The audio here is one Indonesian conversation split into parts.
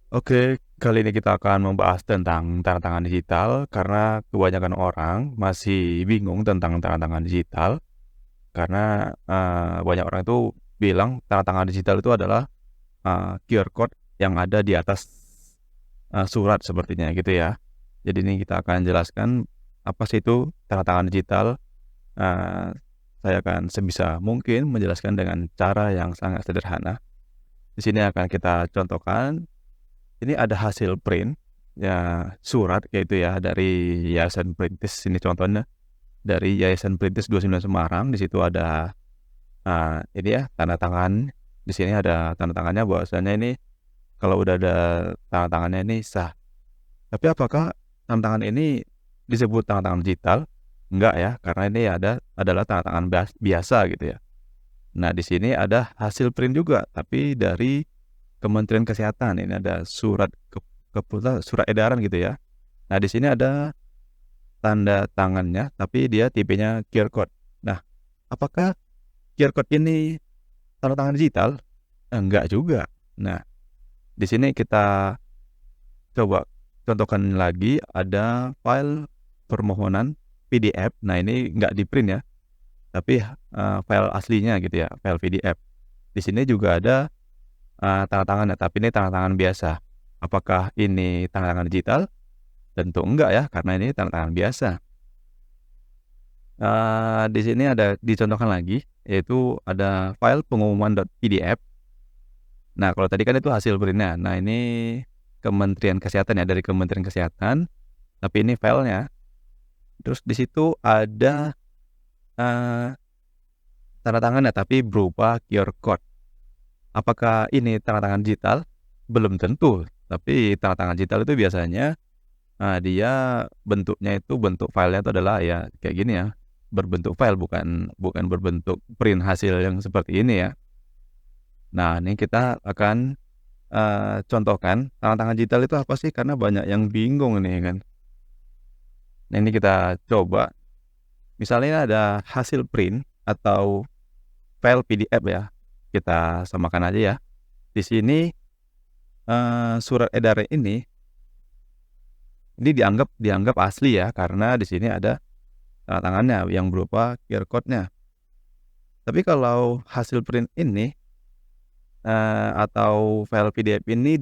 Oke, kali ini kita akan membahas tentang tanda tangan digital karena kebanyakan orang masih bingung tentang tanda tangan digital karena banyak orang itu bilang tanda tangan digital itu adalah QR code yang ada di atas surat sepertinya gitu ya. Jadi ini kita akan jelaskan apa sih itu tanda tangan digital. Eee, saya akan sebisa mungkin menjelaskan dengan cara yang sangat sederhana. Di sini akan kita contohkan. Ini ada hasil print, ya surat kayak itu ya dari Yayasan Perintis ini contohnya, dari Yayasan Perintis 29 Semarang. Di situ ada, ini ya tanda tangan, di sini ada tanda tangannya bahwasanya ini kalau udah ada tanda tangannya ini sah. Tapi apakah tanda tangan ini disebut tanda tangan digital? Enggak ya, karena ini adalah tanda tangan biasa gitu ya. Nah di sini ada hasil print juga, tapi dari Kementerian Kesehatan. Ini ada surat edaran gitu ya. Nah, di sini ada tanda tangannya, tapi dia tipenya QR code. Nah, apakah QR code ini tanda tangan digital? Enggak juga. Nah, di sini kita coba contohkan lagi, ada file permohonan PDF. Nah, ini enggak di-print ya, tapi, file aslinya gitu ya, file PDF. Di sini juga ada, tanda tangannya, tapi ini tanda tangan biasa. Apakah ini tanda tangan digital? Tentu enggak ya, karena ini tanda tangan biasa. Di sini ada dicontohkan lagi, yaitu ada file pengumuman.pdf. Nah, kalau tadi kan itu hasil print-nya. Nah, ini Kementerian Kesehatan ya, dari Kementerian Kesehatan, tapi ini filenya. Terus di situ ada, eee, tanda tangannya, tapi berupa QR code. Apakah ini tanda tangan digital? Belum tentu, tapi tanda tangan digital itu biasanya, dia bentuknya itu bentuk filenya itu adalah ya kayak gini ya, berbentuk file bukan bukan berbentuk print hasil yang seperti ini ya. Nah, ini kita akan, contohkan tanda tangan digital itu apa sih? Karena banyak yang bingung ini kan. Nah, ini kita coba, misalnya ada hasil print atau file PDF ya, kita samakan aja ya. Di sini, surat edaran ini dianggap dianggap asli ya, karena di sini ada tanda tangannya yang berupa QR code-nya. Tapi kalau hasil print ini, atau file PDF ini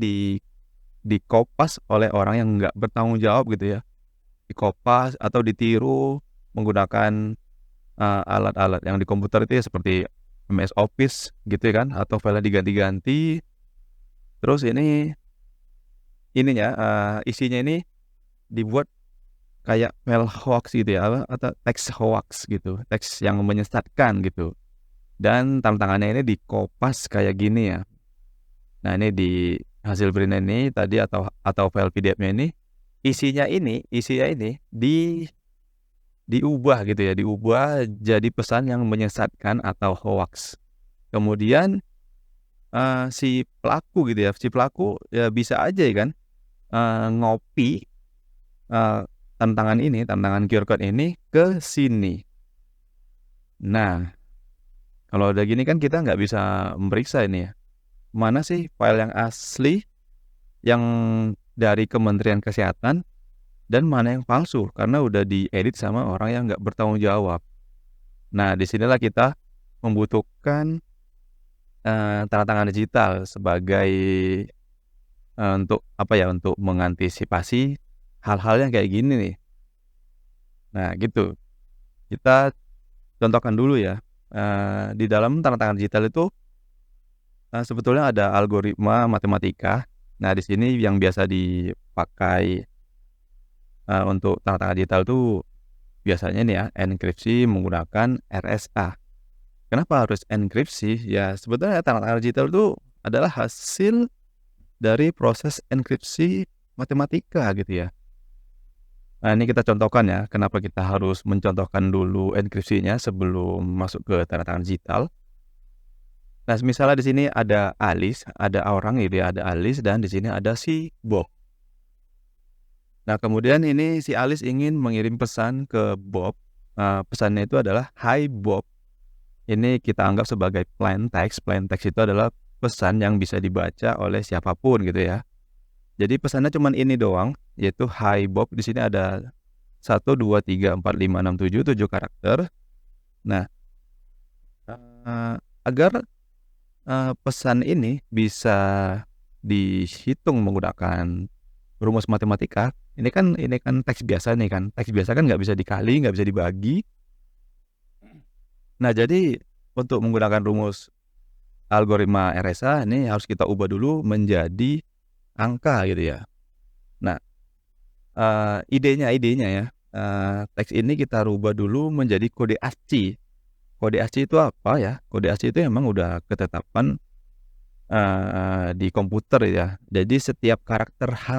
dikopas oleh orang yang nggak bertanggung jawab gitu ya, dikopas atau ditiru menggunakan, alat-alat yang di komputer itu ya seperti MS Office gitu ya kan, atau filenya diganti-ganti, terus ini ininya, isinya ini dibuat kayak file hoax gitu ya, atau teks hoax gitu, teks yang menyesatkan gitu, dan tanda tangannya ini dikopas kayak gini ya. Nah, ini di hasil print ini tadi atau file PDF-nya ini, isinya ini diubah gitu ya, diubah jadi pesan yang menyesatkan atau hoaks. Kemudian, si pelaku gitu ya, si pelaku ya bisa aja ya kan, ngopi, eee, tantangan QR code ini ke sini. Nah, kalau udah gini kan kita nggak bisa memeriksa ini ya, mana sih file yang asli, yang dari Kementerian Kesehatan, dan mana yang palsu, karena udah diedit sama orang yang nggak bertanggung jawab. Nah, di sinilah kita membutuhkan, tanda tangan digital sebagai, untuk apa ya, untuk mengantisipasi hal-hal yang kayak gini nih. Nah, gitu. Kita contohkan dulu ya, di dalam tanda tangan digital itu, sebetulnya ada algoritma matematika. Nah, di sini yang biasa dipakai, untuk tanda tangan digital tuh biasanya nih ya, enkripsi menggunakan RSA. Kenapa harus enkripsi? Ya sebetulnya tanda tangan digital itu adalah hasil dari proses enkripsi matematika gitu ya. Nah, ini kita contohkan ya, kenapa kita harus mencontohkan dulu enkripsinya sebelum masuk ke tanda tangan digital. Nah, misalnya di sini ada Alis, ada orang gitu ya, ada Alis dan di sini ada si Bob. Nah, kemudian ini si Alis ingin mengirim pesan ke Bob, pesannya itu adalah, "Hai Bob." Ini kita anggap sebagai plain text. Plain text itu adalah pesan yang bisa dibaca oleh siapapun gitu ya. Jadi pesannya cuman ini doang, yaitu Hi Bob. Di sini ada 1, 2, 3, 4, 5, 6, 7, 7 karakter. Nah, agar, pesan ini bisa dihitung menggunakan rumus matematika, ini kan teks biasa nih kan, teks biasa kan nggak bisa dikali, nggak bisa dibagi. Nah, jadi untuk menggunakan rumus algoritma RSA ini harus kita ubah dulu menjadi angka gitu ya. Nah, idenya ya, teks ini kita rubah dulu menjadi kode ASCII. Kode ASCII itu apa ya? Kode ASCII itu emang udah ketetapan, di komputer ya. Jadi setiap karakter H,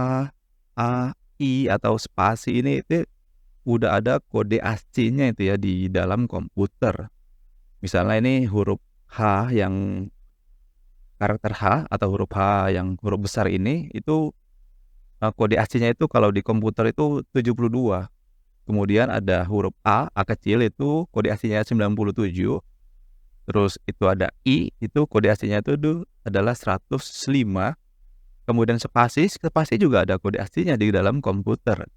A, I, atau spasi ini itu udah ada kode ASCII-nya itu ya di dalam komputer. Misalnya ini huruf H yang karakter H atau huruf H yang huruf besar ini itu, kode ASCII-nya itu kalau di komputer itu 72. Kemudian ada huruf A kecil itu kode ASCII-nya 97. Terus itu ada I, itu kode ASCII-nya itu adalah 105. Kemudian spasi juga ada kode ASCII-nya di dalam komputer,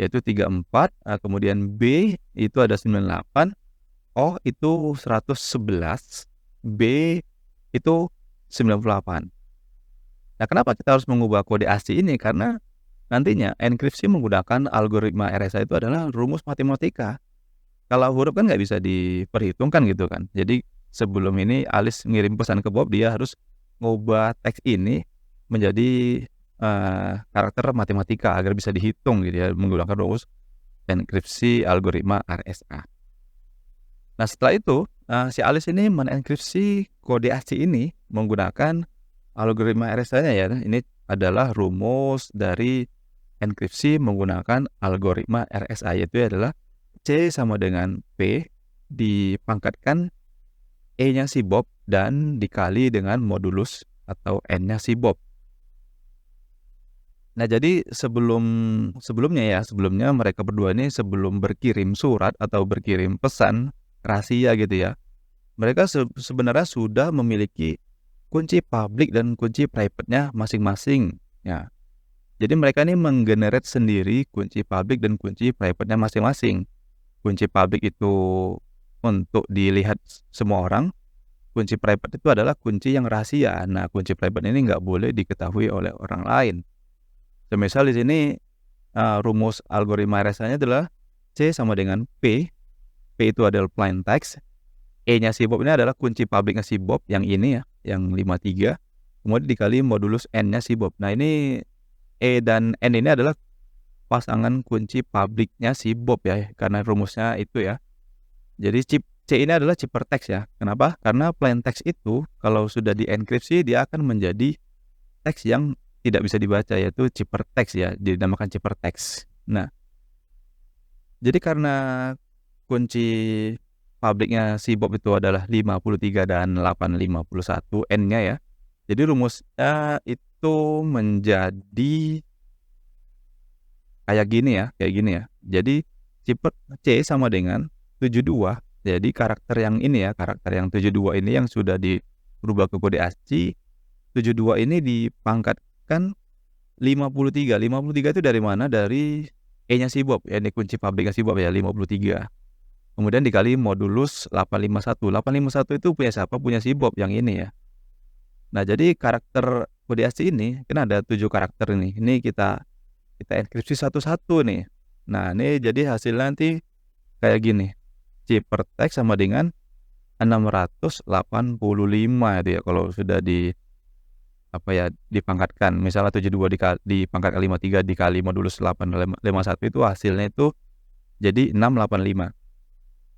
yaitu 34, kemudian B itu ada 98, O itu 111, B itu 98. Nah, kenapa kita harus mengubah kode ASCII ini? Karena nantinya enkripsi menggunakan algoritma RSA itu adalah rumus matematika. Kalau huruf kan nggak bisa diperhitungkan gitu kan. Jadi sebelum ini Alice ngirim pesan ke Bob, dia harus ngubah teks ini menjadi, karakter matematika agar bisa dihitung gitu ya menggunakan rumus enkripsi algoritma RSA. Nah, setelah itu, si Alice ini menenkripsi kode ASCII ini menggunakan algoritma RSA-nya ya. Ini adalah rumus dari enkripsi menggunakan algoritma RSA, yaitu adalah C sama dengan P dipangkatkan E-nya si Bob dan dikali dengan modulus atau N-nya si Bob. Nah, jadi sebelumnya mereka berdua ini sebelum berkirim surat atau berkirim pesan rahasia gitu ya, mereka sebenarnya sudah memiliki kunci public dan kunci private-nya masing-masing ya. Jadi mereka ini menggenerate sendiri kunci public dan kunci private-nya masing-masing. Kunci public itu untuk dilihat semua orang, kunci private itu adalah kunci yang rahasia. Nah, kunci private ini nggak boleh diketahui oleh orang lain. Semisal di sini, rumus algoritma RSA-nya adalah C sama dengan P. P itu adalah plain text. E-nya si Bob ini adalah kunci public-nya si Bob yang ini ya, yang 53. Kemudian dikali modulus N-nya si Bob. Nah, ini E dan N ini adalah pasangan kunci public-nya si Bob ya, karena rumusnya itu ya. Jadi C ini adalah ciphertext ya. Kenapa? Karena plain text itu kalau sudah dienkripsi dia akan menjadi teks yang tidak bisa dibaca, yaitu ciphertext ya, dinamakan ciphertext. Nah, jadi karena kunci public-nya si Bob itu adalah 53 dan 851 N-nya ya. Jadi rumusnya itu menjadi kayak gini ya. Jadi C sama dengan 72. Jadi karakter yang ini ya, karakter yang 72 ini yang sudah dirubah ke kode ASCII, 72 ini dipangkatkan 53. 53 itu dari mana? Dari E-nya si Bob, ya ini kunci public-nya si Bob ya, 53. Kemudian dikali modulus 851. 851 itu punya siapa? Punya si Bob yang ini ya. Nah, jadi karakter kode ASCII ini kan ada 7 karakter ini. Ini kita enkripsi satu-satu nih. Nah, ini jadi hasilnya nanti kayak gini. Ciphertext sama dengan 685 itu ya kalau sudah dipangkatkan. Misalnya 72 dipangkat 53 dikali modulus 851 itu hasilnya itu jadi 685.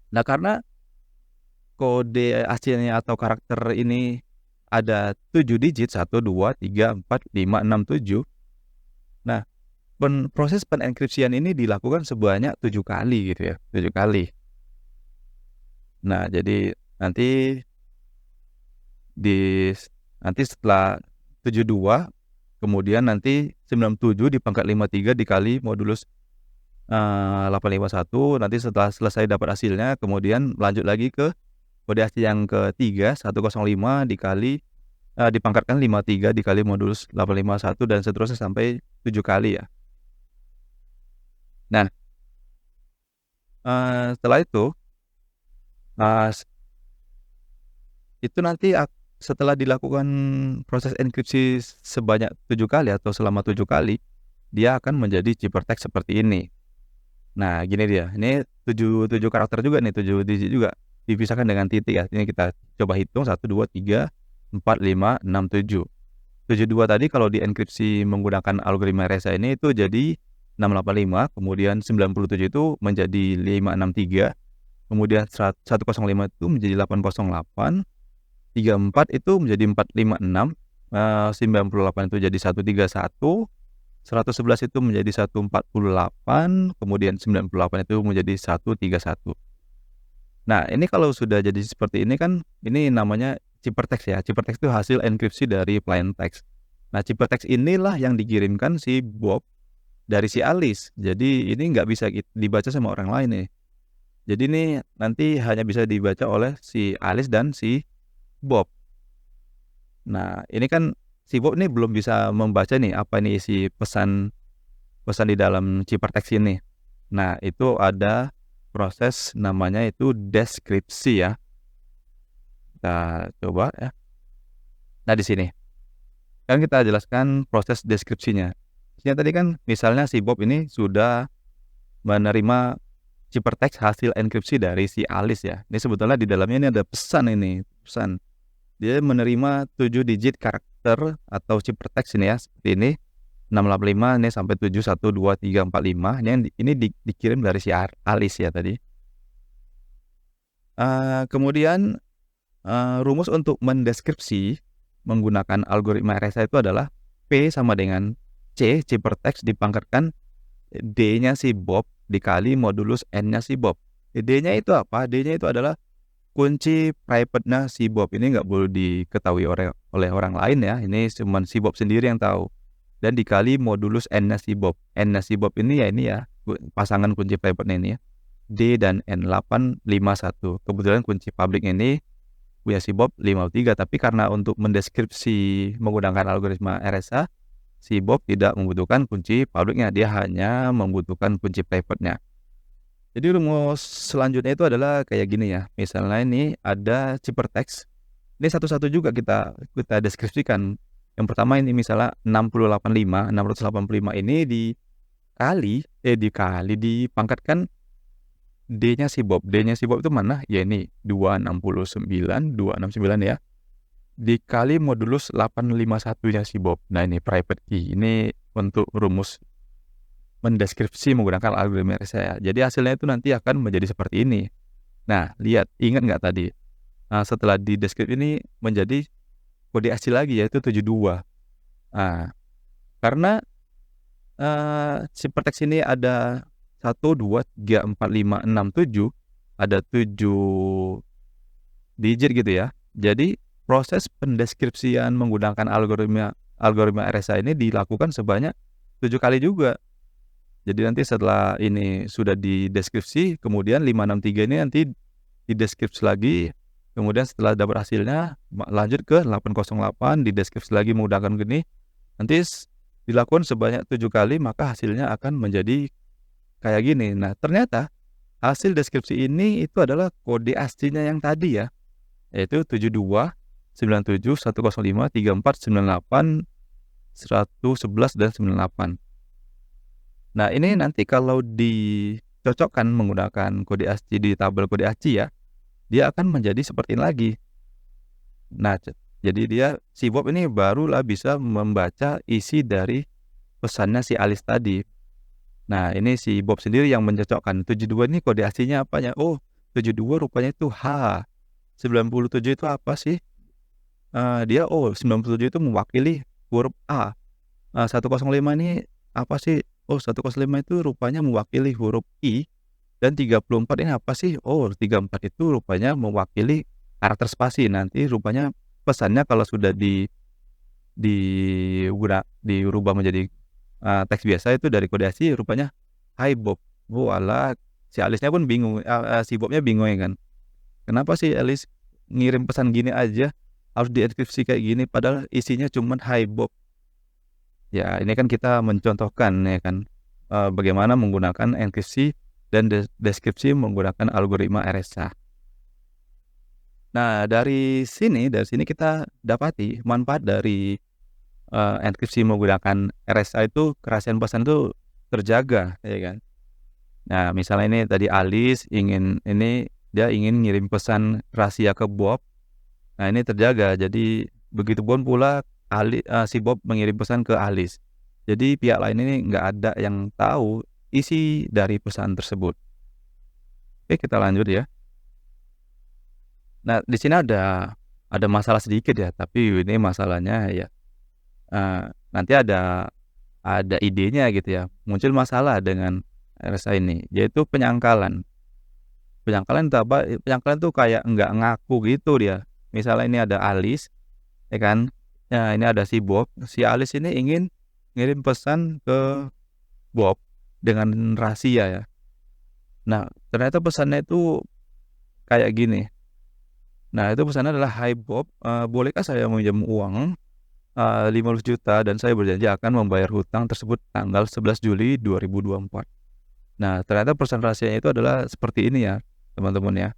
Nah, karena kode ASCII-nya atau karakter ini ada 7 digit, 1, 2, 3, 4, 5, 6, 7. Nah, proses penenkripsian ini dilakukan sebanyak 7 kali gitu ya, 7 kali. Nah, jadi nanti setelah 72, kemudian nanti 97 dipangkat 53 dikali modulus 851, nanti setelah selesai dapat hasilnya, kemudian lanjut lagi ke kode ASCII yang ketiga, 105 dikali dipangkatkan 53 dikali modulus 851 dan seterusnya sampai 7 kali ya. Nah, setelah eee, itu nanti setelah dilakukan proses enkripsi sebanyak 7 kali atau selama 7 kali, dia akan menjadi ciphertext seperti ini. Nah, gini dia, ini 7 karakter juga nih, 7 digit juga, dipisahkan dengan titik ya. Ini kita coba hitung 1, 2, 3, 4, 5, 6, 7. 72 tadi kalau dienkripsi menggunakan algoritma RSA ini itu jadi 685, kemudian 97 itu menjadi 563, kemudian 105 itu menjadi 808, 34 itu menjadi 456, 98 itu jadi 131, 111 itu menjadi 148, kemudian 98 itu menjadi 131. Nah, ini kalau sudah jadi seperti ini kan, ini namanya ciphertext ya. Ciphertext itu hasil enkripsi dari plain text. Nah, ciphertext inilah yang dikirimkan si Bob dari si Alice. Jadi ini nggak bisa dibaca sama orang lain nih. Jadi ini nanti hanya bisa dibaca oleh si Alice dan si Bob. Nah, ini kan si Bob ini belum bisa membaca nih apa nih isi pesan di dalam ciphertext ini. Nah, itu ada proses namanya itu deskripsi ya. Kita coba ya. Nah, di sini kan kita jelaskan proses deskripsinya. Ini tadi kan misalnya si Bob ini sudah menerima ciphertext hasil enkripsi dari si Alice ya. Ini sebetulnya di dalamnya ini ada pesan ini, pesan. Dia menerima 7 digit karakter atau ciphertext ini ya, seperti ini. 685 ini sampai 7, 1, 2, 3, 4, 5. Ini dikirim dari si Alice ya tadi. Kemudian rumus untuk mendeskripsi menggunakan algoritma RSA itu adalah P sama dengan C, ciphertext dipangkatkan D-nya si Bob dikali modulus N-nya si Bob. D-nya itu apa? D-nya itu adalah kunci private-nya si Bob. Ini nggak boleh diketahui oleh orang lain ya. Ini cuma si Bob sendiri yang tahu. Dan dikali modulus N-nya si Bob. N-nya si Bob ini ya pasangan kunci private-nya ini ya. D dan N 851. Kebetulan kunci public ini punya si Bob 53, tapi karena untuk mendeskripsi menggunakan algoritma RSA, si Bob tidak membutuhkan kunci publicnya, dia hanya membutuhkan kunci private-nya. Jadi rumus selanjutnya itu adalah kayak gini ya. Misalnya ini ada ciphertext. Ini satu-satu juga kita deskripsikan. Yang pertama ini misalnya 685 ini dipangkatkan D-nya si Bob. D-nya si Bob itu mana? Ya ini 269 ya. Dikali modulus 851-nya si Bob. Nah, ini private key. Ini untuk rumus mendeskripsi menggunakan algoritma RSA. Jadi hasilnya itu nanti akan menjadi seperti ini. Nah, lihat, ingat nggak tadi? Nah, setelah dideskripsi ini menjadi kode asli lagi yaitu 72. Nah, karena ciphertext ini ada 1, 2, 3, 4, 5, 6, 7, ada 7 digit gitu ya. Jadi proses pendeskripsian menggunakan algoritma RSA ini dilakukan sebanyak 7 kali juga. Jadi nanti setelah ini sudah dideskripsi, kemudian 563 ini nanti dideskripsi lagi, kemudian setelah dapat hasilnya lanjut ke 808 dideskripsi lagi menggunakan gini. Nanti dilakukan sebanyak 7 kali, maka hasilnya akan menjadi kayak gini. Nah, ternyata hasil deskripsi ini itu adalah kode aslinya yang tadi ya, yaitu 72, 97, 105, 34, 98, 111, dan 98. Nah, ini nanti kalau dicocokkan menggunakan kode ASCII di tabel kode ASCII ya, dia akan menjadi seperti ini lagi. Nah, jadi si Bob ini barulah bisa membaca isi dari pesannya si Alice tadi. Nah, ini si Bob sendiri yang mencocokkan. 72 ini kode aslinya apanya? Oh, 72 rupanya itu H. 97 itu apa sih? 97 itu mewakili huruf A. 105 ini apa sih? Oh, 105 itu rupanya mewakili huruf I. Dan 34 ini apa sih? Oh, 34 itu rupanya mewakili karakter spasi. Nanti rupanya pesannya kalau sudah dirubah menjadi teks biasa itu dari kode ASCII rupanya Hai Bob. Walah, si Alice-nya pun bingung, si Bob-nya bingung ya kan. Kenapa sih Alice ngirim pesan gini aja? harus dienkripsi kayak gini padahal isinya cuman "Hai Bob." Ya ini kan kita mencontohkan ya kan, bagaimana menggunakan enkripsi dan deskripsi menggunakan algoritma RSA. Nah dari sini kita dapati manfaat dari, enkripsi menggunakan RSA itu kerahasiaan pesan itu terjaga ya kan. Nah misalnya ini tadi Alice dia ingin ngirim pesan rahasia ke Bob. Nah ini terjaga, jadi begitupun pula si Bob mengirim pesan ke Alice. Jadi pihak lain ini nggak ada yang tahu isi dari pesan tersebut. Oke kita lanjut ya. Nah di sini ada masalah sedikit ya, tapi ini masalahnya ya, nanti ada idenya gitu ya, muncul masalah dengan RSA ini, yaitu penyangkalan. Penyangkalan itu apa? Penyangkalan tuh kayak nggak ngaku gitu dia. Misalnya ini ada Alice ya kan, nah ini ada si Bob, si Alice ini ingin ngirim pesan ke Bob dengan rahasia ya. Nah ternyata pesannya itu kayak gini. Nah itu pesannya adalah, "Hai Bob, bolehkah saya meminjam uang 15 juta dan saya berjanji akan membayar hutang tersebut tanggal 11 Juli 2024." Nah ternyata pesan rahasianya itu adalah seperti ini ya teman-teman ya.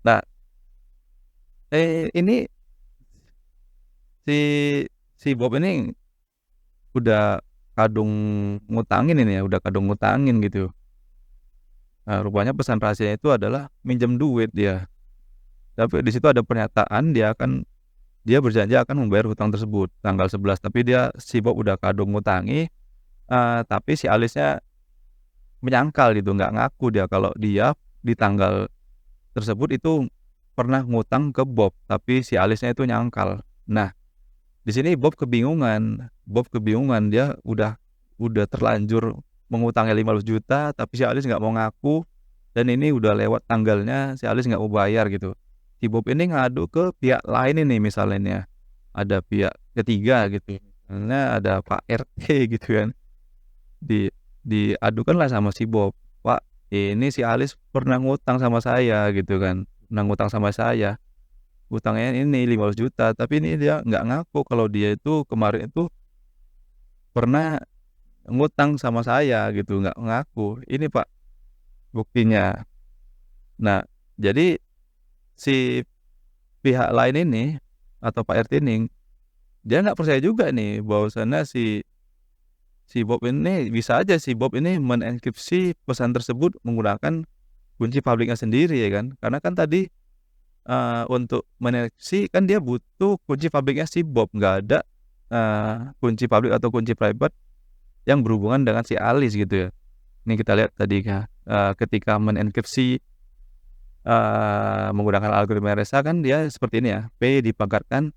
Nah ini si si Bob ini udah kadung ngutangin ini ya, udah kadung ngutangin gitu. Rupanya pesan rahasianya itu adalah minjem duit dia. Tapi di situ ada pernyataan dia berjanji akan membayar hutang tersebut tanggal 11, tapi si Bob udah kadung ngutangi, tapi si Alice-nya menyangkal gitu, nggak ngaku dia kalau dia di tanggal tersebut itu pernah ngutang ke Bob, tapi si Alice-nya itu nyangkal. Nah, di sini Bob kebingungan dia udah terlanjur mengutangi 15 juta, tapi si Alice nggak mau ngaku dan ini udah lewat tanggalnya, si Alice nggak mau bayar gitu. Si Bob ini ngadu ke pihak lain ini misalnya, ada pihak ketiga gitu, misalnya ada Pak RT gitu kan, diadukanlah sama si Bob, "Pak, ini si Alice pernah ngutang sama saya," gitu kan, "pernah ngutang sama saya, utangnya ini 15 juta, tapi ini dia nggak ngaku kalau dia itu kemarin itu pernah ngutang sama saya gitu, nggak ngaku. Ini Pak buktinya." Nah, jadi si pihak lain ini atau Pak RT ini, dia nggak percaya juga nih bahwasannya si si Bob ini bisa aja si Bob ini menenkripsi pesan tersebut menggunakan kunci pabriknya sendiri ya kan. Karena kan tadi, untuk menenkripsi kan dia butuh kunci pabriknya si Bob, nggak ada, kunci pabrik atau kunci private yang berhubungan dengan si Alice gitu ya. Ini kita lihat tadi ketika menenkripsi, menggunakan algoritma RSA kan dia seperti ini ya, P dipangkatkan,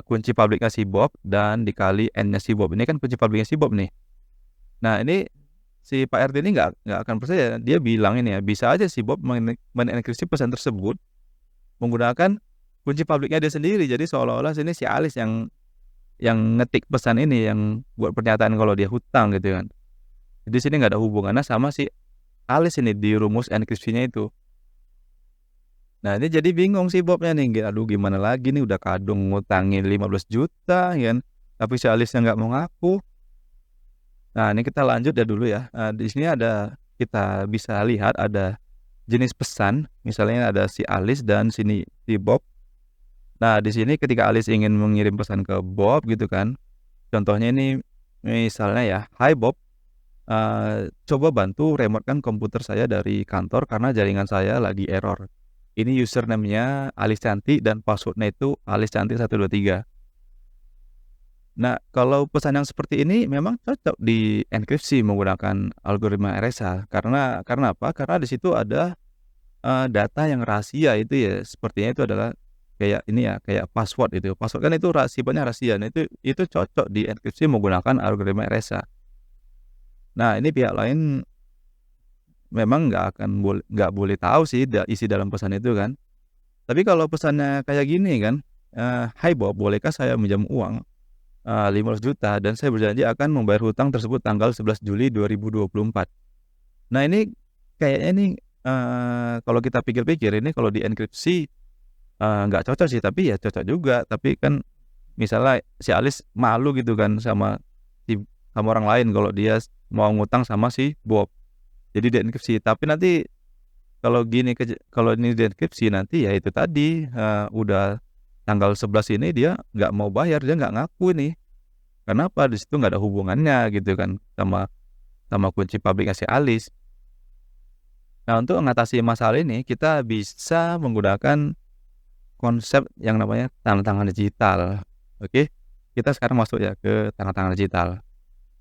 kunci pabriknya si Bob dan dikali N-nya si Bob. Ini kan kunci pabriknya si Bob nih. Nah ini si Pak RT ini nggak akan percaya, dia bilang ini ya, bisa aja si Bob menenkripsi pesan tersebut menggunakan kunci pabriknya dia sendiri. Jadi seolah-olah sini si Alice yang ngetik pesan ini, yang buat pernyataan kalau dia hutang gitu kan. Jadi sini nggak ada hubungannya sama si Alice ini di rumus enkripsinya itu. Nah ini jadi bingung si Bobnya nih, aduh gimana lagi nih udah kadung ngutangin 15 juta ya kan, tapi si Alice-nya nggak mau ngaku. Nah ini kita lanjut ya dulu ya, di sini kita bisa lihat ada jenis pesan, misalnya ada si Alice dan si Bob. Nah di sini ketika Alice ingin mengirim pesan ke Bob gitu kan, contohnya ini misalnya ya, "Hai Bob, coba bantu remote-kan komputer saya dari kantor karena jaringan saya lagi error. Ini username-nya Alice Cantik dan password-nya itu Alice Cantik 123." Nah, kalau pesan yang seperti ini memang cocok dienkripsi menggunakan algoritma RSA karena apa? Karena di situ ada, data yang rahasia itu ya, sepertinya itu adalah kayak ini ya, kayak password itu. Password kan itu sifatnya rahasia. Nah, itu cocok dienkripsi menggunakan algoritma RSA. Nah, ini pihak lain memang nggak boleh tahu sih isi dalam pesan itu kan. Tapi kalau pesannya kayak gini kan, "Hai Bob, bolehkah saya minjam uang, 15 juta dan saya berjanji akan membayar hutang tersebut tanggal 11 Juli 2024." Nah ini kayaknya nih, kalau kita pikir-pikir ini kalau dienkripsi, nggak cocok sih, tapi ya cocok juga. Tapi kan misalnya si Alis malu gitu kan si sama orang lain kalau dia mau ngutang sama si Bob. Jadi dienkripsi, tapi nanti kalau ini dienkripsi nanti ya itu tadi, udah tanggal 11 ini dia nggak mau bayar, dia nggak ngaku nih. Kenapa? Di situ nggak ada hubungannya gitu kan sama sama kunci pabriknya si Alis. Nah, untuk mengatasi masalah ini kita bisa menggunakan konsep yang namanya tanda tangan digital. Oke, kita sekarang masuk ya ke tanda tangan digital.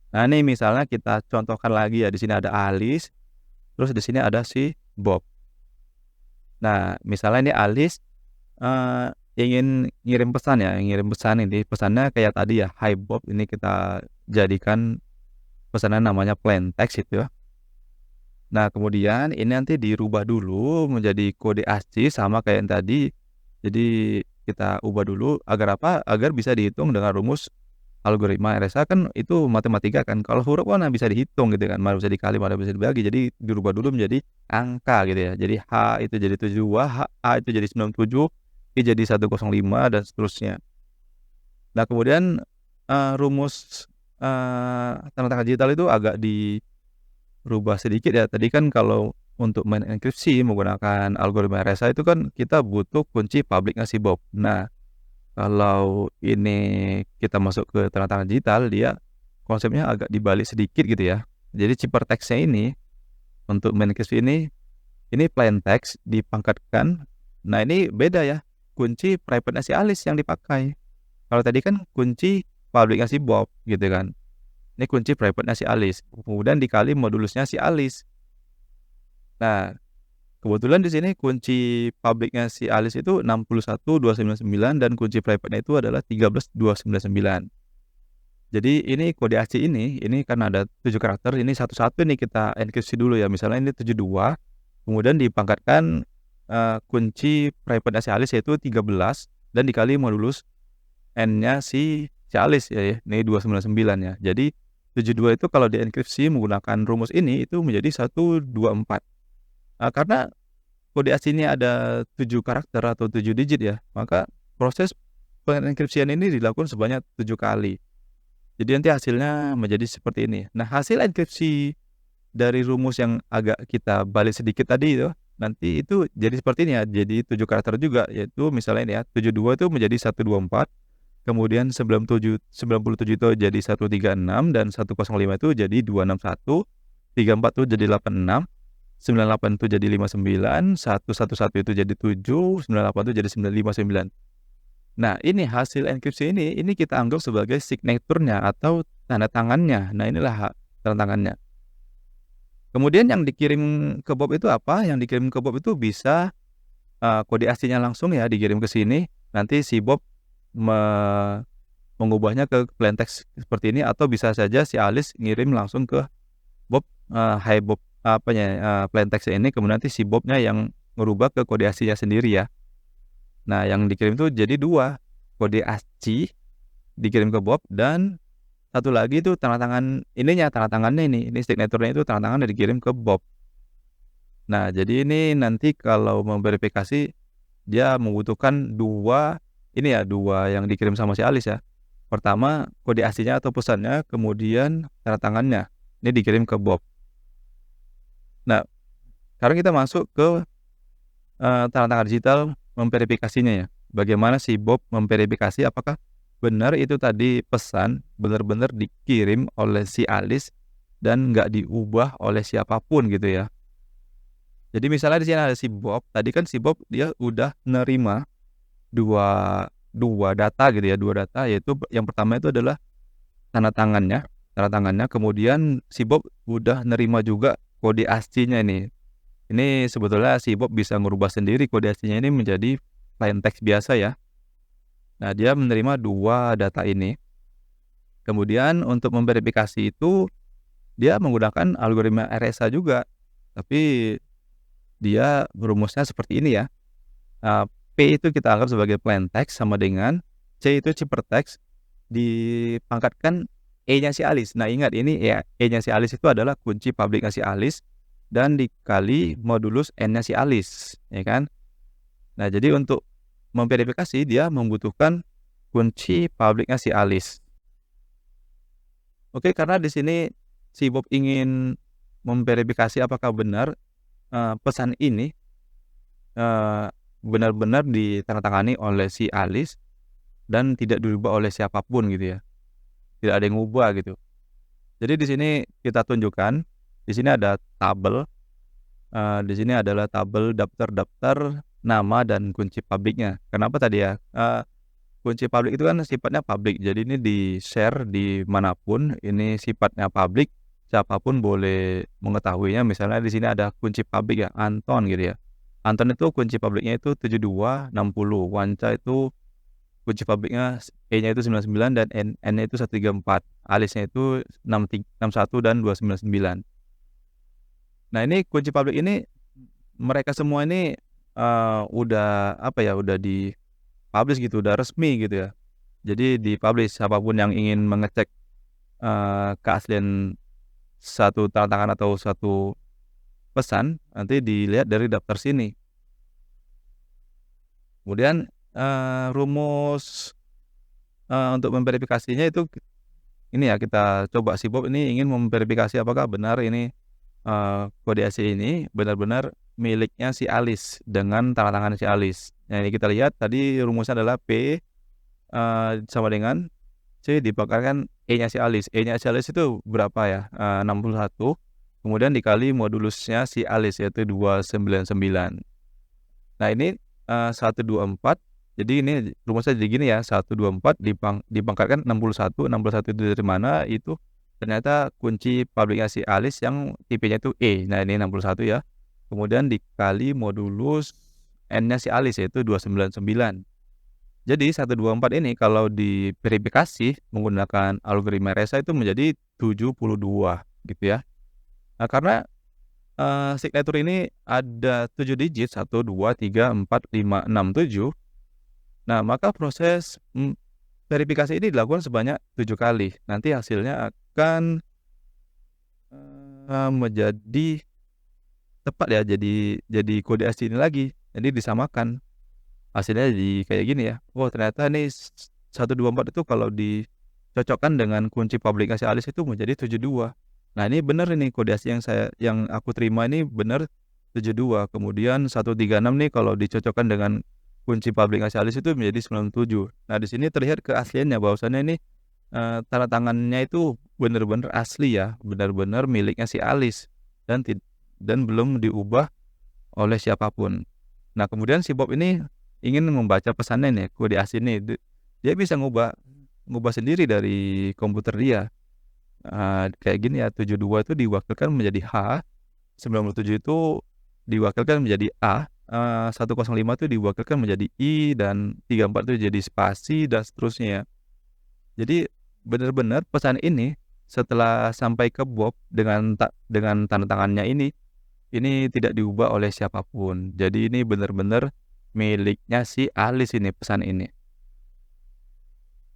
Nah, ini misalnya kita contohkan lagi ya, di sini ada Alis, terus di sini ada si Bob. Nah, misalnya ini Alis, ingin ngirim pesan ya, ngirim pesan ini, pesannya kayak tadi ya, "Hai Bob," ini kita jadikan pesannya namanya plain text itu ya. Nah, kemudian ini nanti dirubah dulu menjadi kode ASCII sama kayak yang tadi. Jadi kita ubah dulu agar apa? Agar bisa dihitung dengan rumus algoritma RSA, kan itu matematika kan. Kalau huruf kan bisa dihitung gitu kan, mana bisa dikali, mana bisa dibagi. Jadi dirubah dulu menjadi angka gitu ya. Jadi H itu jadi 72, A itu jadi 97, I jadi 105 dan seterusnya. Nah, kemudian, rumus, tanda tangan digital itu agak dirubah sedikit ya. Tadi kan kalau untuk mengenkripsi menggunakan algoritma RSA itu kan kita butuh kunci publiknya si Bob. Nah, kalau ini kita masuk ke tanda tangan digital, dia konsepnya agak dibalik sedikit gitu ya. Jadi ciphertext-nya ini untuk mengenkripsi ini plain text dipangkatkan. Nah, ini beda ya, kunci private-nya si Alis yang dipakai. Kalau tadi kan kunci publiknya si Bob gitu kan. Ini kunci private-nya si Alis, kemudian dikali modulusnya si Alis. Nah, kebetulan di sini kunci publiknya si Alis itu 61299 dan kunci private-nya itu adalah 13299. Jadi ini kode ASCII ini kan ada 7 karakter, ini satu-satu nih kita enkripsi dulu ya. Misalnya ini 72, kemudian dipangkatkan, kunci private-nya si Alis yaitu 13 dan dikali modulus N-nya si Alis ya, ini 299 ya. Jadi 72 itu kalau dienkripsi menggunakan rumus ini itu menjadi 124. Karena kode ASCII-nya ada 7 karakter atau 7 digit ya, maka proses pengenkripsian ini dilakukan sebanyak 7 kali. Jadi nanti hasilnya menjadi seperti ini. Nah, hasil enkripsi dari rumus yang agak kita balik sedikit tadi itu, nanti itu jadi seperti ini ya, jadi 7 karakter juga, yaitu misalnya ini ya, 72 itu menjadi 124, kemudian 97 itu jadi 136, dan 105 itu jadi 261, 34 itu jadi 86, 98 itu jadi 59, 111 itu jadi 7, 98 itu jadi 959. Nah, ini hasil enkripsi ini kita anggap sebagai signaturnya atau tanda tangannya. Nah, inilah tanda tangannya. Kemudian yang dikirim ke Bob itu apa? Yang dikirim ke Bob itu bisa, kode ASCII-nya langsung ya dikirim ke sini, nanti si Bob mengubahnya ke plain text seperti ini, atau bisa saja si Alis ngirim langsung ke Bob, "Hai Bob," plain text ini, kemudian nanti si Bob-nya yang merubah ke kode ASCII-nya sendiri ya. Nah, yang dikirim itu jadi 2, kode ASCII dikirim ke Bob, dan satu lagi itu tanda tangannya ini signaturnya itu tanda tangan dikirim ke Bob. Nah, jadi ini nanti kalau memverifikasi dia membutuhkan 2 yang dikirim sama si Alis ya. Pertama kode ASCII-nya atau pesannya, kemudian tanda tangannya, ini dikirim ke Bob. Nah, sekarang kita masuk ke, tanda tangan digital memverifikasinya ya. Bagaimana si Bob memverifikasi apakah benar itu tadi pesan benar-benar dikirim oleh si Alis dan nggak diubah oleh siapapun gitu ya. Jadi misalnya di sini ada si Bob, tadi kan si Bob dia udah nerima dua dua data gitu ya, 2 data, yaitu yang pertama itu adalah tanda tangannya, kemudian si Bob udah nerima juga kode ASCII-nya ini. Ini sebetulnya si Bob bisa merubah sendiri kode ASCII-nya ini menjadi plain text biasa ya. Nah, dia menerima 2 data ini. Kemudian untuk memverifikasi itu dia menggunakan algoritma RSA juga, tapi dia rumusnya seperti ini ya. P itu kita anggap sebagai plain text sama dengan C itu ciphertext dipangkatkan E-nya si Alis. Nah, ingat ini ya, E-nya si Alis itu adalah kunci publiknya si Alis dan dikali modulus N-nya si Alis, ya kan? Nah, jadi untuk memverifikasi dia membutuhkan kunci publiknya si Alice. Oke, karena di sini si Bob ingin memverifikasi apakah benar, pesan ini, eee, benar-benar ditandatangani oleh si Alice dan tidak dirubah oleh siapapun gitu ya, tidak ada yang ngubah gitu. Jadi di sini kita tunjukkan, di sini ada tabel, di sini adalah tabel daftar-daftar nama dan kunci publiknya. Kenapa tadi ya, kunci publik itu kan sifatnya publik, jadi ini di-share di manapun, ini sifatnya publik, siapapun boleh mengetahuinya. Misalnya di sini ada kunci publik ya, Anton gitu ya. Anton itu kunci publiknya itu 7260, Wanca itu kunci publiknya E-nya itu 99 dan N-nya itu 134, Alisnya itu 61 dan 299. Nah ini kunci publik ini, mereka semua ini, udah apa ya, udah di-publish gitu, udah resmi gitu ya. Jadi di-publish, siapapun yang ingin mengecek, keaslian satu tanda tangan atau suatu pesan, nanti dilihat dari daftar sini. Kemudian, rumus, untuk memverifikasinya itu ini ya, kita coba si Bob ini ingin memverifikasi apakah benar ini, kode AC ini benar-benar miliknya si Alice dengan tanda tangan si Alice. Nah ini kita lihat tadi rumusnya adalah P, sama dengan C dipangkalkan E-nya si Alice. E-nya si Alice itu berapa ya? 61, kemudian dikali modulusnya si Alice yaitu 299. Nah ini, 124, jadi ini rumusnya jadi gini ya, 124 dipangkalkan 61, 61 itu dari mana? Itu ternyata kunci publiknya si Alice yang tipenya itu E. Nah ini 61 ya, kemudian dikali modulus N-nya si Alice yaitu 299. Jadi 124 ini kalau diverifikasi menggunakan algoritma RSA itu menjadi 72 gitu ya. Nah karena, signature ini ada 7 digit, 1, 2, 3, 4, 5, 6, 7. Nah maka proses, verifikasi ini dilakukan sebanyak 7 kali. Nanti hasilnya akan, menjadi tepat ya, jadi kode asli ini lagi, jadi disamakan. Hasilnya jadi kayak gini ya, oh ternyata nih 124 itu kalau dicocokkan dengan kunci publiknya si Alice itu menjadi 72. Nah ini bener ini kode asli yang aku terima ini bener 72, kemudian 136 nih kalau dicocokkan dengan kunci publiknya si Alice itu menjadi 97. Nah di sini terlihat keasliannya bahwasannya ini, tanda tangannya itu bener-bener asli ya, benar-benar miliknya si Alice dan belum diubah oleh siapapun. Nah kemudian si Bob ini ingin membaca pesannya nih, kode asli nih, dia bisa ngubah sendiri dari komputer dia, kayak gini ya, 72 itu diwakilkan menjadi H, 97 itu diwakilkan menjadi A, 105 itu diwakilkan menjadi I, dan 34 itu jadi spasi dan seterusnya ya. Jadi benar-benar pesan ini setelah sampai ke Bob dengan tanda tangannya ini tidak diubah oleh siapapun. Jadi ini benar-benar miliknya si Alice ini, pesan ini.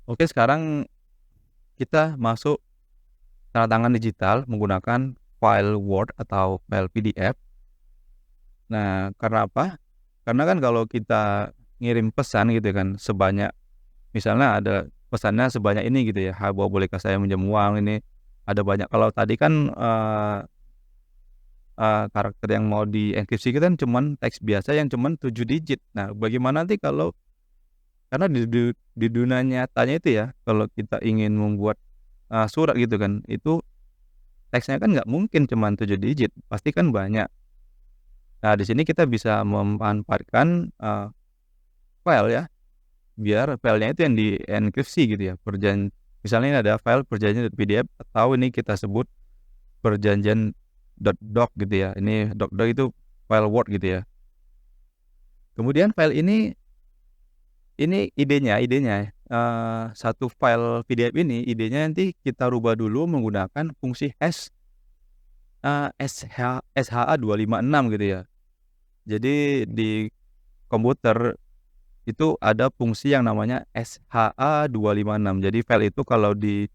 Oke, sekarang kita masuk tanda tangan digital menggunakan file Word atau file PDF. Nah, karena apa? Karena kan kalau kita ngirim pesan gitu kan, sebanyak misalnya ada pesannya sebanyak ini gitu ya, "Hai Bob, bolehkah saya minjam uang?" Ini ada banyak. Kalau tadi kan, karakter yang mau dienkripsi kan cuman teks biasa yang cuman 7 digit. Nah, bagaimana nanti kalau karena di dunia nyatanya itu ya, kalau kita ingin membuat, surat gitu kan, itu teksnya kan nggak mungkin cuman 7 digit, pasti kan banyak. Nah, di sini kita bisa memanfaatkan, file ya, biar filenya itu yang dienkripsi gitu ya, misalnya ini ada file perjanjian.pdf atau ini kita sebut perjanjian.doc gitu ya, ini doc itu file Word gitu ya. Kemudian file ini idenya, satu file PDF ini idenya nanti kita rubah dulu menggunakan fungsi hash, SHA-256 gitu ya. Jadi di komputer itu ada fungsi yang namanya SHA-256. Jadi file itu kalau eee,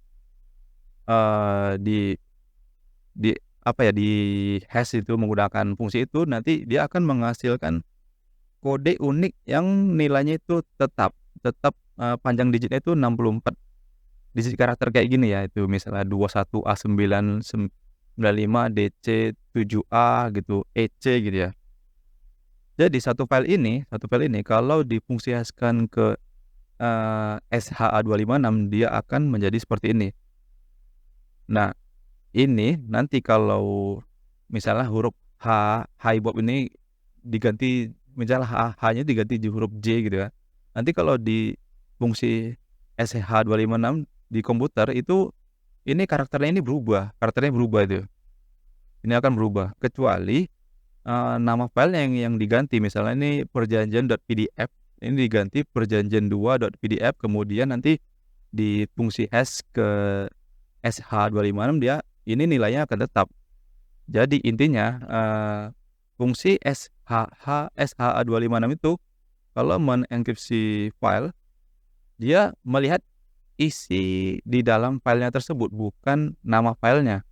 di apa ya, di-hash itu menggunakan fungsi itu nanti dia akan menghasilkan kode unik yang nilainya itu tetap tetap, panjang digitnya itu 64 digit karakter kayak gini ya, itu misalnya 21A995DC7A gitu, EC gitu ya. Jadi satu file ini kalau difungsikan ke, SHA-256 dia akan menjadi seperti ini. Nah, ini nanti kalau misalnya huruf H, HiBob ini diganti misalnya H-nya diganti di huruf J gitu ya. Nanti kalau di fungsi SH256 di komputer itu ini karakternya berubah itu. Ini akan berubah kecuali, nama file yang diganti misalnya ini perjanjian.pdf, ini diganti perjanjian2.pdf kemudian nanti di fungsi hash ke SH256 dia ini nilainya akan tetap. Jadi intinya, fungsi SHA-256 itu kalau menenkripsi file, dia melihat isi di dalam filenya tersebut, bukan nama filenya.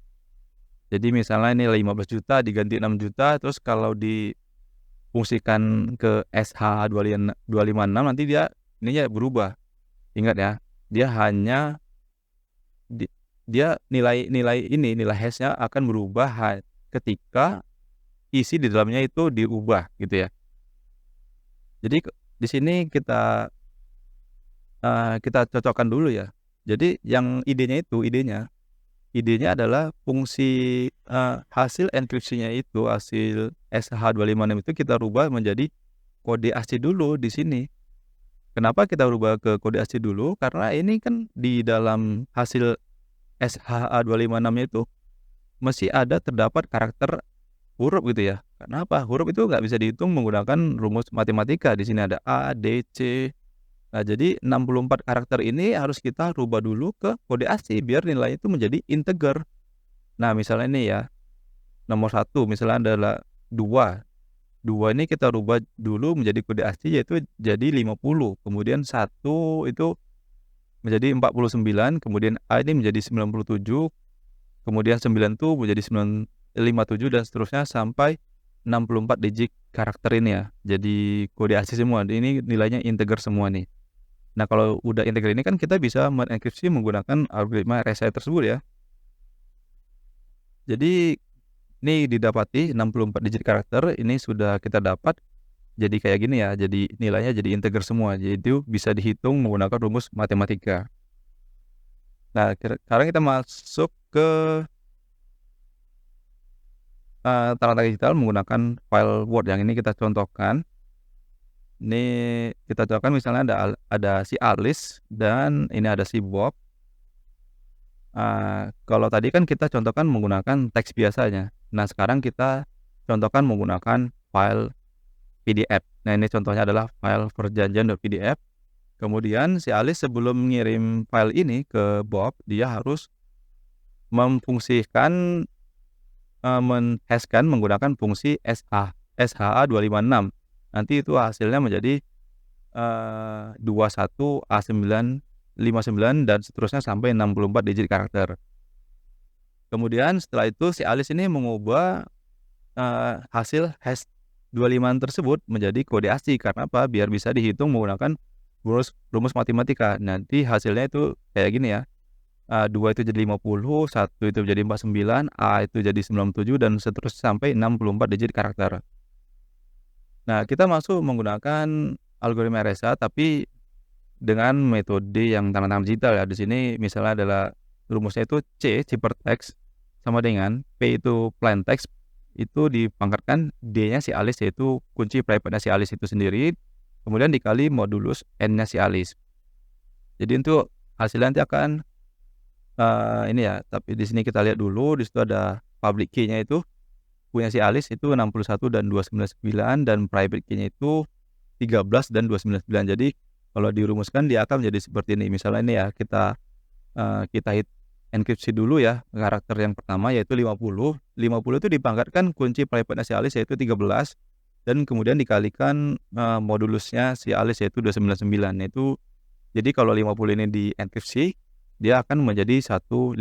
Jadi misalnya ini 15 juta diganti 6 juta, terus kalau difungsikan ke SHA-256 nanti dia ininya berubah. Ingat ya, dia hanya dia nilai hash-nya akan berubah ketika isi di dalamnya itu diubah gitu ya. Jadi di sini kita cocokkan dulu ya. Jadi yang idenya adalah fungsi, hasil enkripsinya itu, hasil SH256 itu kita rubah menjadi kode ASCII dulu di sini. Kenapa kita rubah ke kode ASCII dulu? Karena ini kan di dalam hasil SHA-256-nya itu masih ada terdapat karakter huruf gitu ya. Kenapa? Huruf itu nggak bisa dihitung menggunakan rumus matematika. Di sini ada A, D, C. Nah, jadi 64 karakter ini harus kita rubah dulu ke kode ASCII biar nilai itu menjadi integer. Nah, misalnya ini ya, nomor 1 misalnya adalah 2. 2 ini kita rubah dulu menjadi kode ASCII yaitu jadi 50. Kemudian 1 itu menjadi 49, kemudian A ini menjadi 97, kemudian 9 itu menjadi 57 dan seterusnya sampai 64 digit karakter ini ya. Jadi kode ASCII semua. Ini nilainya integer semua nih. Nah, kalau udah integer ini kan kita bisa menenkripsi menggunakan algoritma RSA tersebut ya. Jadi ini didapati 64 digit karakter ini sudah kita dapat jadi kayak gini ya. Jadi nilainya jadi integer semua. Jadi itu bisa dihitung menggunakan rumus matematika. Nah, sekarang kita masuk ke tanda digital menggunakan file Word. Yang ini kita contohkan. Ini kita contohkan misalnya ada si Alice dan ini ada si Bob. Kalau tadi kan kita contohkan menggunakan teks biasanya. Nah, sekarang kita contohkan menggunakan file PDF. Nah, ini contohnya adalah file perjanjian.pdf. Kemudian si Alice sebelum mengirim file ini ke Bob, dia harus memfungsikan, menhashkan menggunakan fungsi SHA-256. Nanti itu hasilnya menjadi 21A959 dan seterusnya sampai 64 digit karakter. Kemudian setelah itu si Alice ini mengubah hasil hash 25 tersebut menjadi kode ASCII. Karena apa? Biar bisa dihitung menggunakan rumus matematika. Nanti hasilnya itu kayak gini ya. 2 itu jadi 50, 1 itu jadi 49, A itu jadi 97 dan seterusnya sampai 64 digit karakter. Nah, kita masuk menggunakan algoritma RSA tapi dengan metode yang tanda tangan digital ya. Di sini misalnya adalah rumusnya itu C ciphertext sama dengan P itu plaintext itu dipangkatkan D-nya si Alice yaitu kunci private-nya si Alice itu sendiri, kemudian dikali modulus N-nya si Alice. Jadi untuk hasilnya nanti akan ini ya, tapi di sini kita lihat dulu, di situ ada public key-nya itu punya si Alice itu 61 dan 299 dan private key-nya itu 13 dan 299. Jadi kalau dirumuskan dia akan menjadi seperti ini. Misalnya ini ya, kita enkripsi dulu ya karakter yang pertama yaitu 50. 50 itu dipangkatkan kunci private-nya si Alice yaitu 13 dan kemudian dikalikan modulusnya si Alice yaitu 299. Itu jadi kalau 50 ini dienkripsi dia akan menjadi 154.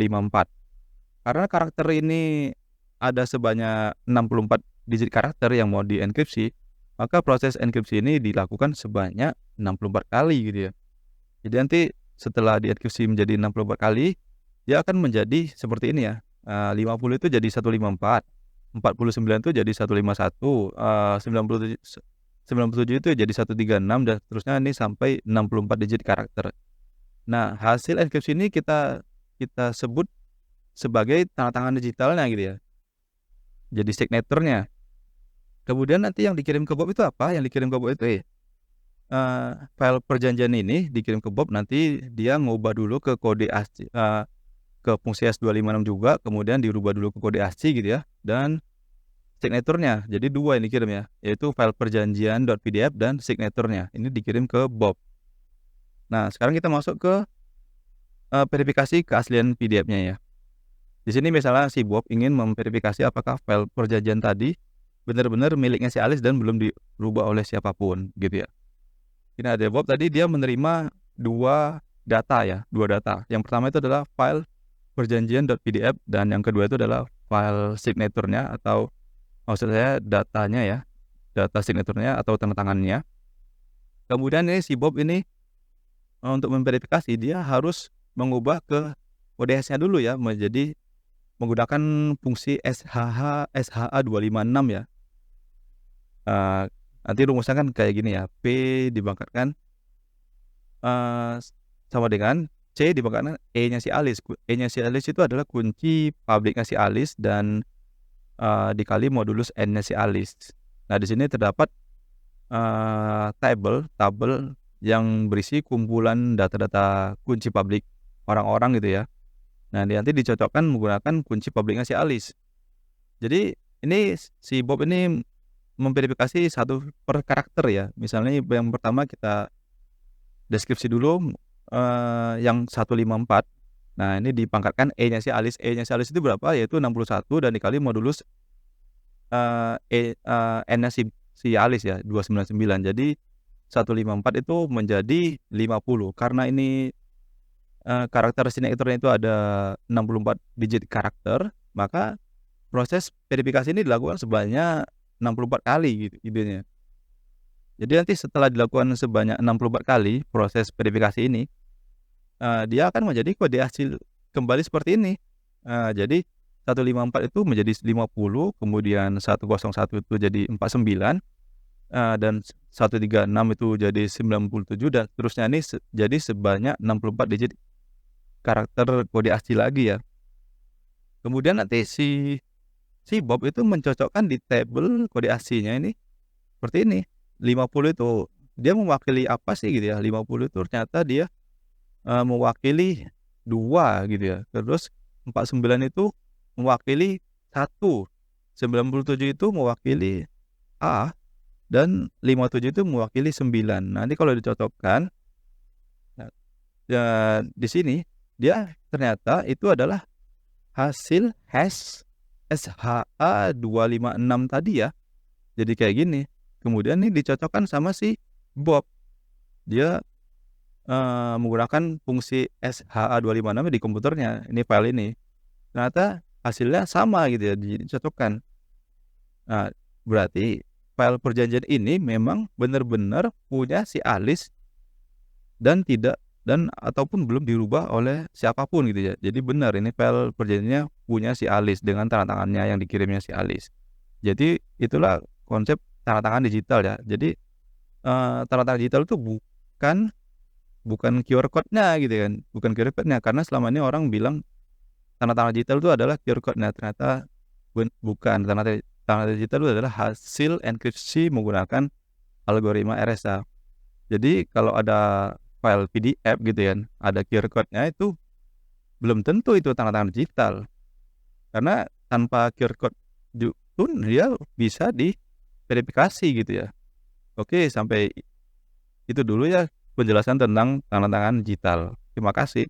Karena karakter ini ada sebanyak 64 digit karakter yang mau dienkripsi, maka proses enkripsi ini dilakukan sebanyak 64 kali gitu ya. Jadi nanti setelah dienkripsi menjadi 64 kali, dia akan menjadi seperti ini ya, 50 itu jadi 154, 49 itu jadi 151, 97 itu jadi 136 dan seterusnya ini sampai 64 digit karakter. Nah, hasil enkripsi ini kita sebut sebagai tanda tangan digitalnya gitu ya. Jadi signature-nya. Kemudian nanti yang dikirim ke Bob itu apa? Yang dikirim ke Bob itu file perjanjian ini dikirim ke Bob, nanti dia ngubah dulu ke kode ASCII, ke fungsi S256 juga, kemudian dirubah dulu ke kode ASCII gitu ya, dan signaturnya. Jadi 2 yang dikirim ya, yaitu file perjanjian .pdf dan signaturnya. Ini dikirim ke Bob. Nah, sekarang kita masuk ke verifikasi keaslian PDF-nya ya. Di sini misalnya si Bob ingin memverifikasi apakah file perjanjian tadi benar-benar miliknya si Alice dan belum dirubah oleh siapapun gitu ya. Ini ada Bob tadi dia menerima 2 data ya, 2 data. Yang pertama itu adalah file perjanjian.pdf dan yang kedua itu adalah file signaturnya atau maksud saya datanya ya, data signaturnya atau tanda tangannya. Kemudian ini si Bob ini untuk memverifikasi dia harus mengubah ke kode hash-nya dulu ya, menjadi menggunakan fungsi SHA-256 ya. Nanti rumusnya kan kayak gini ya, P dibangkitkan sama dengan C dibangkitkan E-nya si Alice. E-nya si Alice itu adalah kunci publiknya si Alice dan dikali modulus N-nya si Alice. Nah, di sini terdapat tabel yang berisi kumpulan data-data kunci publik orang-orang gitu ya. Nah, nanti dicocokkan menggunakan kunci publiknya si Alice. Jadi ini si Bob ini memverifikasi satu per karakter ya. Misalnya yang pertama kita deskripsi dulu yang 154. Nah, ini dipangkatkan E-nya si Alice. E-nya si Alice itu berapa? Yaitu 61 dan dikali modulus N-nya si Alice ya, 299. Jadi 154 itu menjadi 50. Karena ini karakter signaturnya itu ada 64 digit karakter, maka proses verifikasi ini dilakukan sebanyak 64 kali gitu idenya. Jadi nanti setelah dilakukan sebanyak 64 kali proses verifikasi ini, dia akan menjadi kode hasil kembali seperti ini. Jadi 154 itu menjadi 50, kemudian 101 itu jadi 49, dan 136 itu jadi 97 dan seterusnya ini jadi sebanyak 64 digit karakter kode ASCII lagi ya. Kemudian nanti si Bob itu mencocokkan di tabel kode ASCII-nya ini seperti ini. 50 itu dia mewakili apa sih gitu ya. 50 itu ternyata dia mewakili 2 gitu ya. Terus 49 itu mewakili 1. 97 itu mewakili A dan 57 itu mewakili 9. Nanti kalau dicocokkan di sini dia ternyata itu adalah hasil hash SHA-256 tadi ya. Jadi kayak gini. Kemudian ini dicocokkan sama si Bob. Dia menggunakan fungsi SHA-256 di komputernya, ini file ini. Ternyata hasilnya sama gitu ya, dicocokkan. Nah, berarti file perjanjian ini memang benar-benar punya si Alice dan ataupun belum dirubah oleh siapapun gitu ya. Jadi benar ini file perjanjiannya punya si Alice dengan tanda tangannya yang dikirimnya si Alice. Jadi itulah konsep tanda tangan digital ya. Jadi tanda tangan digital itu bukan QR code-nya gitu kan. Bukan QR code-nya karena selama ini orang bilang tanda tangan digital itu adalah QR code-nya. Ternyata bukan. Tanda tangan digital itu adalah hasil enkripsi menggunakan algoritma RSA. Jadi kalau ada file PDF gitu kan, ada QR code-nya itu belum tentu itu tanda tangan digital. Karena tanpa QR code pun dia bisa diverifikasi gitu ya. Oke, sampai itu dulu ya penjelasan tentang tanda tangan digital. Terima kasih.